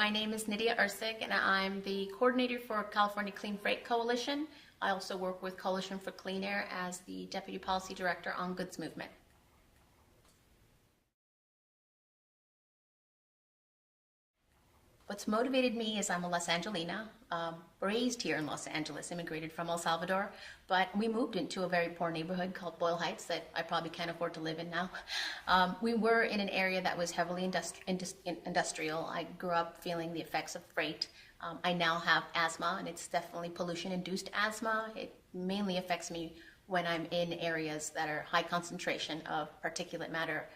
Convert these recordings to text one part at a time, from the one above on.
My name is Nidia Erceg, and I'm the coordinator for California Clean Freight Coalition. I also work with Coalition for Clean Air as the Deputy Policy Director on Goods Movement. What's motivated me is I'm a Los Angelina, raised here in Los Angeles, immigrated from El Salvador, but we moved into a very poor neighborhood called Boyle Heights that I probably can't afford to live in now. We were in an area that was heavily industrial. I grew up feeling the effects of freight. I now have asthma, and it's definitely pollution-induced asthma. It mainly affects me when I'm in areas that are high concentration of particulate matter.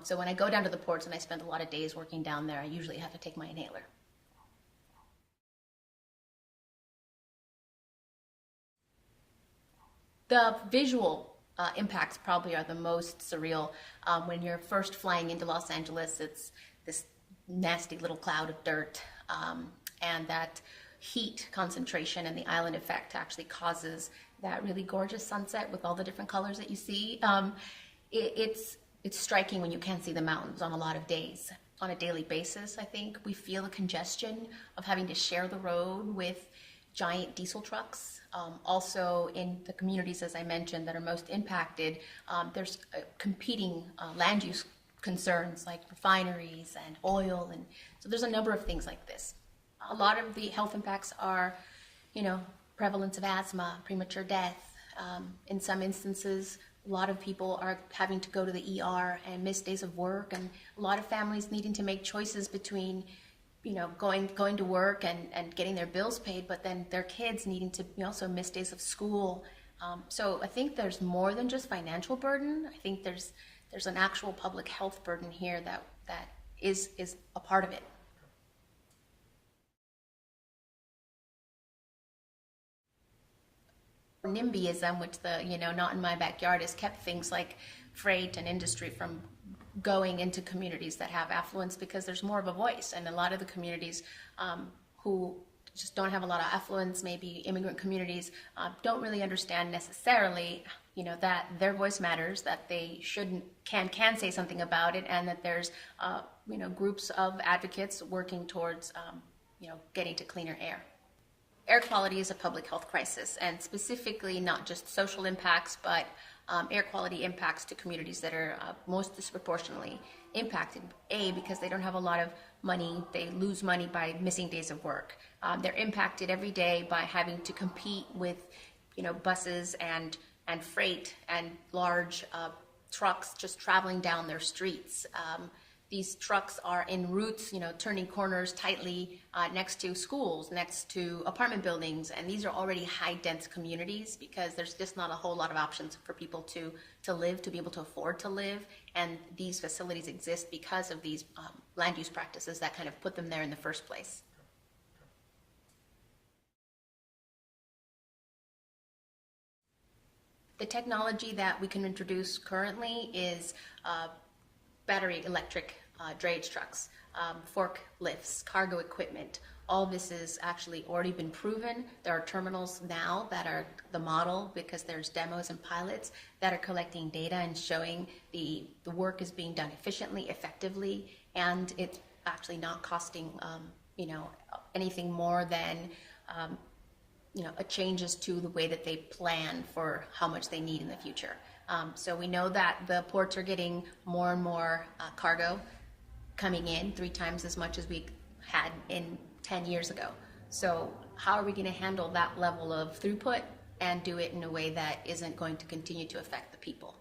So when I go down to the ports and I spend a lot of days working down there, I usually have to take my inhaler. The visual impacts probably are the most surreal. When you're first flying into Los Angeles, it's this nasty little cloud of dirt, and that heat concentration and the island effect actually causes that really gorgeous sunset with all the different colors that you see. It's striking when you can't see the mountains on a lot of days. On a daily basis, I think we feel the congestion of having to share the road with giant diesel trucks. Also in the communities, as I mentioned, that are most impacted, there's competing land use concerns like refineries and oil, and so there's a number of things like this. A lot of the health impacts are, prevalence of asthma, premature death. In some instances, a lot of people are having to go to the ER and miss days of work, and a lot of families needing to make choices between going to work and getting their bills paid, but then their kids needing to also miss days of school. So I think there's more than just financial burden. I think there's an actual public health burden here that is a part of it. NIMBYism, which the not in my backyard, has kept things like freight and industry from going into communities that have affluence, because there's more of a voice, and a lot of the communities who just don't have a lot of affluence, maybe immigrant communities, don't really understand necessarily that their voice matters, that they can say something about it, and that there's groups of advocates working towards getting to cleaner air. Air quality is a public health crisis, and specifically not just social impacts, but air quality impacts to communities that are most disproportionately impacted. Because they don't have a lot of money, they lose money by missing days of work. They're impacted every day by having to compete with buses and freight and large trucks just traveling down their streets. These trucks are in routes, turning corners tightly next to schools, next to apartment buildings, and these are already high-dense communities because there's just not a whole lot of options for people to live, to be able to afford to live, and these facilities exist because of these land use practices that kind of put them there in the first place. The technology that we can introduce currently is battery electric drayage trucks, forklifts, cargo equipment. All this has actually already been proven. There are terminals now that are the model, because there's demos and pilots that are collecting data and showing the work is being done efficiently, effectively, and it's actually not costing anything more than a changes to the way that they plan for how much they need in the future. So we know that the ports are getting more and more cargo coming in, 3 times as much as we had in 10 years ago. So how are we going to handle that level of throughput and do it in a way that isn't going to continue to affect the people?